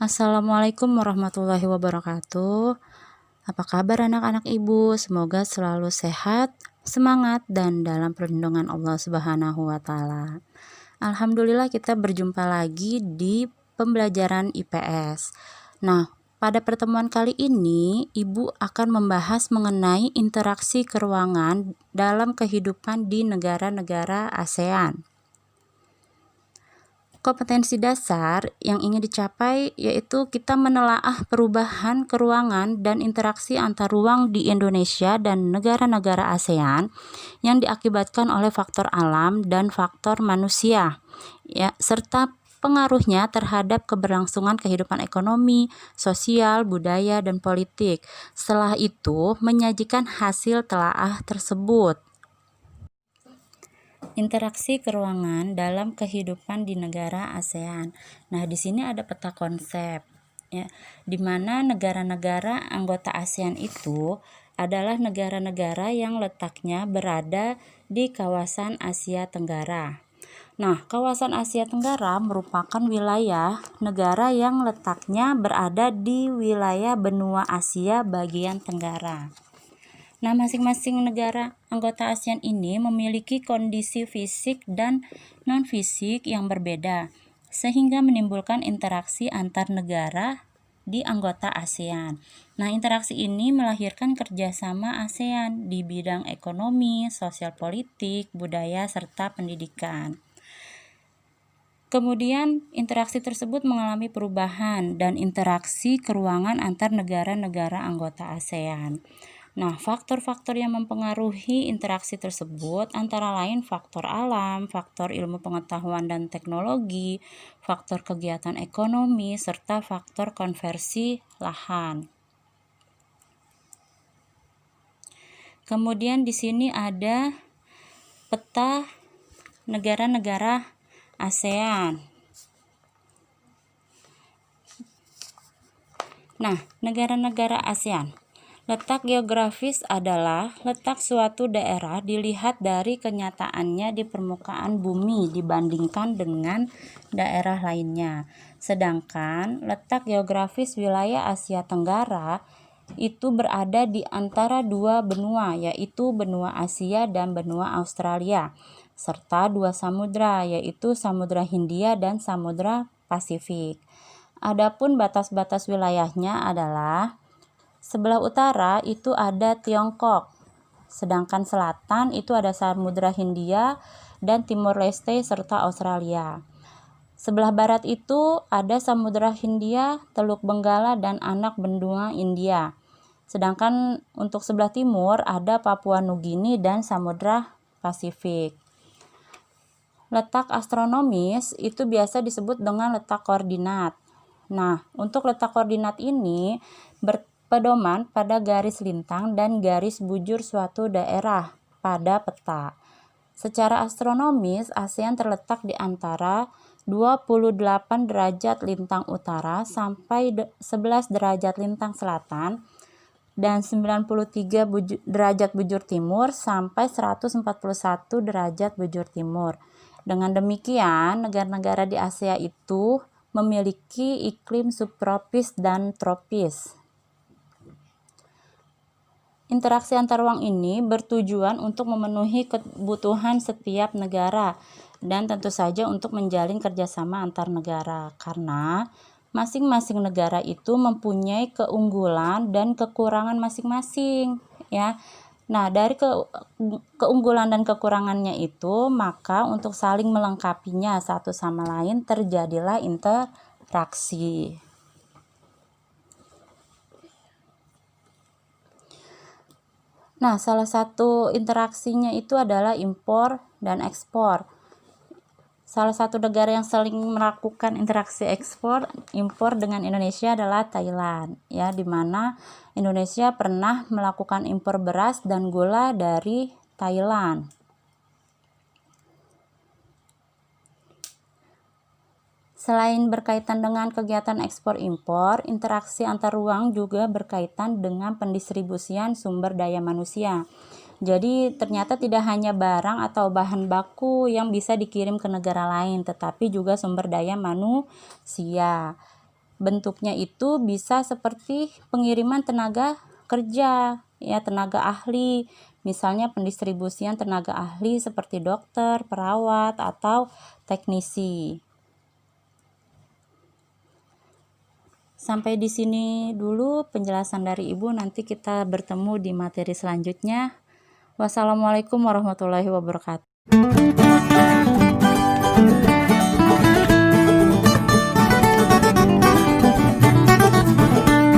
Assalamualaikum warahmatullahi wabarakatuh. Apa kabar anak-anak ibu? Semoga selalu sehat, semangat, dan dalam perlindungan Allah Subhanahu wa Ta'ala. Alhamdulillah, kita berjumpa lagi di pembelajaran IPS. Nah, pada pertemuan kali ini, ibu akan membahas mengenai interaksi keruangan dalam kehidupan di negara-negara ASEAN. Kompetensi dasar yang ingin dicapai yaitu kita menelaah perubahan keruangan dan interaksi antar ruang di Indonesia dan negara-negara ASEAN yang diakibatkan oleh faktor alam dan faktor manusia, ya, serta pengaruhnya terhadap keberlangsungan kehidupan ekonomi, sosial, budaya, dan politik. Setelah itu, menyajikan hasil telaah tersebut. Interaksi keruangan dalam kehidupan di negara ASEAN. Nah, di sini ada peta konsep, ya, di mana negara-negara anggota ASEAN itu adalah negara-negara yang letaknya berada di kawasan Asia Tenggara. Nah, kawasan Asia Tenggara merupakan wilayah negara yang letaknya berada di wilayah benua Asia bagian Tenggara. Nah, masing-masing negara anggota ASEAN ini memiliki kondisi fisik dan non-fisik yang berbeda, sehingga menimbulkan interaksi antar negara di anggota ASEAN. Nah, interaksi ini melahirkan kerjasama ASEAN di bidang ekonomi, sosial politik, budaya, serta pendidikan. Kemudian, interaksi tersebut mengalami perubahan dan interaksi keruangan antar negara-negara anggota ASEAN. Nah, faktor-faktor yang mempengaruhi interaksi tersebut antara lain faktor alam, faktor ilmu pengetahuan dan teknologi, faktor kegiatan ekonomi, serta faktor konversi lahan. Kemudian di sini ada peta negara-negara ASEAN. Nah, negara-negara ASEAN. Letak geografis adalah letak suatu daerah dilihat dari kenyataannya di permukaan bumi dibandingkan dengan daerah lainnya. Sedangkan letak geografis wilayah Asia Tenggara itu berada di antara dua benua, yaitu benua Asia dan benua Australia, serta dua samudra, yaitu Samudra Hindia dan Samudra Pasifik. Adapun batas-batas wilayahnya adalah sebelah utara itu ada Tiongkok, sedangkan selatan itu ada Samudra Hindia dan Timor Leste serta Australia. Sebelah barat itu ada Samudra Hindia, Teluk Benggala, dan anak benua India. Sedangkan untuk sebelah timur ada Papua Nugini dan Samudra Pasifik. Letak astronomis itu biasa disebut dengan letak koordinat. Nah, untuk letak koordinat ini berpedoman pada garis lintang dan garis bujur suatu daerah pada peta. Secara astronomis, ASEAN terletak di antara 28 derajat lintang utara sampai 11 derajat lintang selatan dan 93 derajat bujur timur sampai 141 derajat bujur timur. Dengan demikian, negara-negara di Asia itu memiliki iklim subtropis dan tropis. Interaksi antar ruang ini bertujuan untuk memenuhi kebutuhan setiap negara dan tentu saja untuk menjalin kerjasama antar negara, karena masing-masing negara itu mempunyai keunggulan dan kekurangan masing-masing, ya. Nah, dari keunggulan dan kekurangannya itu, maka untuk saling melengkapinya satu sama lain terjadilah interaksi. Nah, salah satu interaksinya itu adalah impor dan ekspor. Salah satu negara yang sering melakukan interaksi impor dengan Indonesia adalah Thailand, ya, di mana Indonesia pernah melakukan impor beras dan gula dari Thailand. Selain berkaitan dengan kegiatan ekspor impor, interaksi antar ruang juga berkaitan dengan pendistribusian sumber daya manusia. Jadi ternyata tidak hanya barang atau bahan baku yang bisa dikirim ke negara lain, tetapi juga sumber daya manusia. Bentuknya itu bisa seperti pengiriman tenaga kerja, ya, tenaga ahli, misalnya pendistribusian tenaga ahli seperti dokter, perawat, atau teknisi. Sampai di sini dulu penjelasan dari Ibu, nanti kita bertemu di materi selanjutnya. Wassalamualaikum warahmatullahi wabarakatuh.